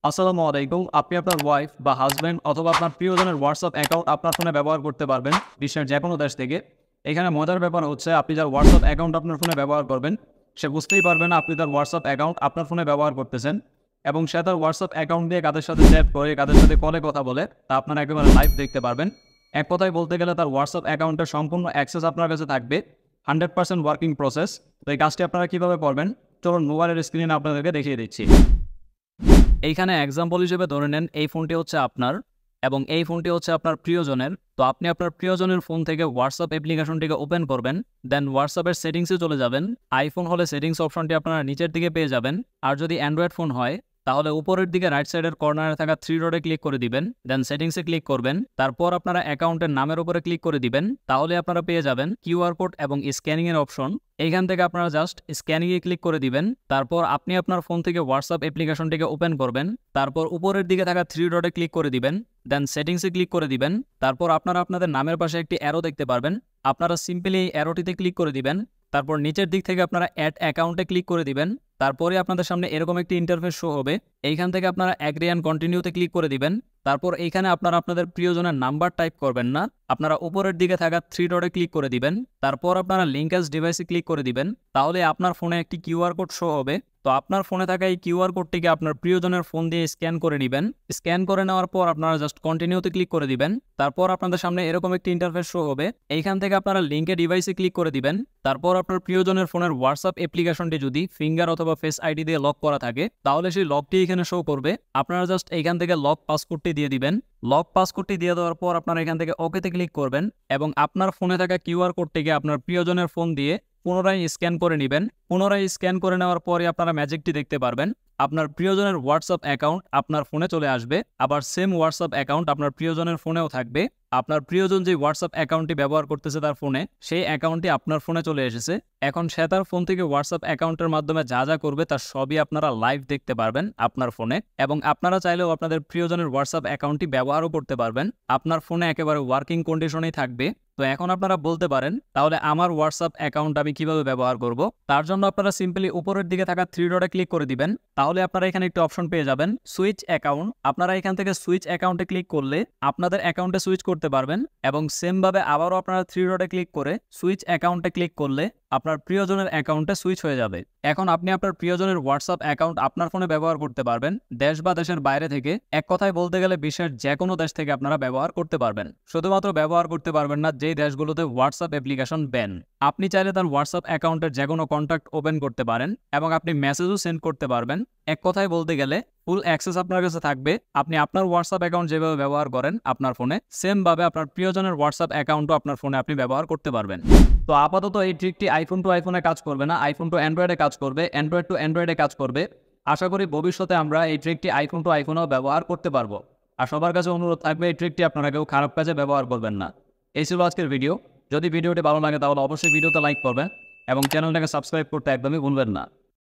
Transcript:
আসসালামু আলাইকুম। আপনি আপনার ওয়াইফ বা হাসব্যান্ড অথবা আপনার প্রিয়জনের WhatsApp অ্যাকাউন্ট আপনার ফোনে ব্যবহার করতে পারবেন বিশ্বের যেকোনো দেশ থেকে। এখানে মজার ব্যাপার হচ্ছে আপনি যার WhatsApp অ্যাকাউন্ট আপনার ফোনে ব্যবহার করবেন, সে বুঝতেই পারবে না আপনি তার WhatsApp অ্যাকাউন্ট আপনার ফোনে ব্যবহার করতেছেন এবং সে তার WhatsApp অ্যাকাউন্ট দিয়ে কাদের সাথে চ্যাট করে, কাদের সাথে কলে কথা বলে তা আপনারা একেবারে লাইভ দেখতে পারবেন। এক কথায় বলতে গেলে তার WhatsApp অ্যাকাউন্টের সম্পূর্ণ অ্যাক্সেস আপনার কাছে থাকবে। 100% ওয়ার্কিং প্রসেস। তো এই কাজটি আপনারা কীভাবে করবেন চলুন মোবাইলের স্ক্রিনে আপনাদেরকে দেখিয়ে দিচ্ছি। এইখানে এক্সাম্পল হিসেবে ধরে নেন এই ফোনটি হচ্ছে আপনার এবং এই ফোনটি হচ্ছে আপনার প্রিয়জনের। তো আপনি আপনার প্রিয়জনের ফোন থেকে হোয়াটসঅ্যাপ অ্যাপ্লিকেশনটিকে ওপেন করবেন, দেন হোয়াটসঅ্যাপের সেটিংসে চলে যাবেন। আইফোন হলে সেটিংস অপশনটি আপনারা নিচের দিকে পেয়ে যাবেন, আর যদি অ্যান্ড্রয়েড ফোন হয় তাহলে উপরের দিকে রাইট সাইডের কর্নারে থাকা থ্রি ডটে ক্লিক করে দিবেন, দেন সেটিংসে ক্লিক করবেন। তারপর আপনারা অ্যাকাউন্টের নামের উপরে ক্লিক করে দিবেন, তাহলে আপনারা পেয়ে যাবেন কিউআর কোড এবং স্ক্যানিং এর অপশন। এইখান থেকে আপনারা জাস্ট স্ক্যানিংয়ে ক্লিক করে দিবেন। তারপর আপনি আপনার ফোন থেকে হোয়াটসঅ্যাপ অ্যাপ্লিকেশনটিকে ওপেন করবেন, তারপর উপরের দিকে থাকা থ্রি ডটে ক্লিক করে দিবেন, দেন সেটিংসে ক্লিক করে দিবেন। তারপর আপনারা আপনাদের নামের পাশে একটি অ্যারো দেখতে পারবেন, আপনারা সিম্পলি এই অ্যারোটিতে ক্লিক করে দিবেন। তারপর নিচের দিক থেকে আপনারা অ্যাড অ্যাকাউন্টে ক্লিক করে দিবেন। তারপরে আপনাদের সামনে এরকম একটি ইন্টারফেস শো হবে। এইখান থেকে আপনারা অ্যাগ্রি অ্যান্ড কন্টিনিউতে ক্লিক করে দিবেন। তারপর এইখানে আপনারা আপনাদের প্রিয়জনের নাম্বার টাইপ করবেন না, আপনারা উপরের দিকে থাকা থ্রি ডটে ক্লিক করে দিবেন। তারপর আপনারা লিঙ্ক অ্যাজ ডিভাইসে ক্লিক করে দিবেন, তাহলে আপনার ফোনে একটি কিউআর কোড শো হবে। তো আপনার ফোনে থাকা এই কিউআর কোডটিকে আপনার প্রিয়জনের ফোন দিয়ে স্ক্যান করে নেবেন। স্ক্যান করে নেওয়ার পর আপনারা জাস্ট কন্টিনিউতে ক্লিক করে দিবেন। তারপর আপনাদের সামনে এরকম একটি ইন্টারফেস শো হবে। এইখান থেকে আপনারা লিঙ্কে ডিভাইসে ক্লিক করে দিবেন। তারপর আপনার প্রিয়জনের ফোনের হোয়াটসঅ্যাপ অ্যাপ্লিকেশনটি যদি ফিঙ্গার অথবা ফেস আইডি দিয়ে লক করা থাকে তাহলে সেই লকটি এখানে শো করবে। আপনারা জাস্ট এইখান থেকে লক পাসকোডটি দিয়ে দিবেন। লক পাসকোডটি দিয়ে দেওয়ার পর আপনারা এখান থেকে ওকেতে ক্লিক করবেন এবং আপনার ফোনে থাকা কিউআর কোডটিকে আপনার প্রিয়জনের ফোন দিয়ে পুনরায় স্ক্যান করে নেবেন। পুনরায় স্ক্যান করে নেওয়ার পরে আপনারা ম্যাজিকটি দেখতে পারবেন, আপনার প্রিয়জনের হোয়াটসঅ্যাপ অ্যাকাউন্ট আপনার ফোনে চলে আসবে। আবার সেম হোয়াটসঅ্যাপ অ্যাকাউন্ট আপনার প্রিয়জনের ফোনেও থাকবে। আপনার প্রিয়জন যে হোয়াটসঅ্যাপ অ্যাকাউন্টটি ব্যবহার করতেছে তার ফোনে, সেই অ্যাকাউন্টটি আপনার ফোনে চলে এসেছে। এখন সে তার ফোন থেকে হোয়াটসঅ্যাপ অ্যাকাউন্টের মাধ্যমে যা যা করবে তার সবই আপনারা লাইভ দেখতে পারবেন আপনার ফোনে, এবং আপনারা চাইলেও আপনাদের প্রিয়জনের হোয়াটসঅ্যাপ অ্যাকাউন্টটি ব্যবহারও করতে পারবেন। আপনার ফোনে একেবারে ওয়ার্কিং কন্ডিশনেই থাকবে। তো এখন আপনারা বলতে পারেন তাহলে আমার হোয়াটসঅ্যাপ অ্যাকাউন্ট আমি কিভাবে ব্যবহার করব। তার জন্য আপনারা সিম্পলি উপরের দিকে থাকা থ্রি ডটে ক্লিক করে দিবেন, তাহলে আপনারা এখানে একটি অপশন পেয়ে যাবেন সুইচ অ্যাকাউন্ট। আপনারা এখান থেকে সুইচ অ্যাকাউন্টে ক্লিক করলে আপনাদের অ্যাকাউন্টে সুইচ করতে পারবেন, এবং সেম ভাবে আবারও আপনারা থ্রি ডটে ক্লিক করে সুইচ অ্যাকাউন্টে ক্লিক করলে আপনার প্রিয়জনের অ্যাকাউন্টে সুইচ হয়ে যাবে। এখন আপনি আপনার প্রিয়জনের হোয়াটসঅ্যাপ অ্যাকাউন্ট আপনার ফোনে ব্যবহার করতে পারবেন দেশ বা দেশের বাইরে থেকে। এক কথায় বলতে গেলে বিশ্বের যে কোনো দেশ থেকে আপনারা ব্যবহার করতে পারবেন। শুধুমাত্র ব্যবহার করতে পারবেন না যেই দেশগুলোতে হোয়াটসঅ্যাপ অ্যাপ্লিকেশন ব্যান। আপনি চাইলে তার হোয়াটসঅ্যাপ অ্যাকাউন্টের যে কোনো কন্ট্যাক্ট ওপেন করতে পারেন এবং আপনি মেসেজও সেন্ড করতে পারবেন। এক কথায় বলতে গেলে ফুল অ্যাক্সেস আপনার কাছে থাকবে। আপনি আপনার হোয়াটসঅ্যাপ অ্যাকাউন্ট যেভাবে ব্যবহার করেন আপনার ফোনে, সেম ভাবে আপনার প্রিয়জনের হোয়াটসঅ্যাপ অ্যাকাউন্টও আপনার ফোনে আপনি ব্যবহার করতে পারবেন। তো আপাতত এই ট্রিকটি আইফোন টু আইফোনে কাজ করবে না, আইফোন টু অ্যান্ড্রয়েডে কাজ করবে, অ্যান্ড্রয়েড টু অ্যান্ড্রয়েডে কাজ করবে। আশা করি ভবিষ্যতে আমরা এই ট্রিকটি আইফোন টু আইফোনেও ব্যবহার করতে পারবো। আর সবার কাছে অনুরোধ থাকবে এই ট্রিকটি আপনারা কেউ খারাপ কাজে ব্যবহার করবেন না। এই ছিল আজকের ভিডিও। যদি ভিডিওটি ভালো লাগে তাহলে অবশ্যই ভিডিওতে লাইক করবেন এবং চ্যানেলটাকে সাবস্ক্রাইব করতে একদমই ভুলবেন না।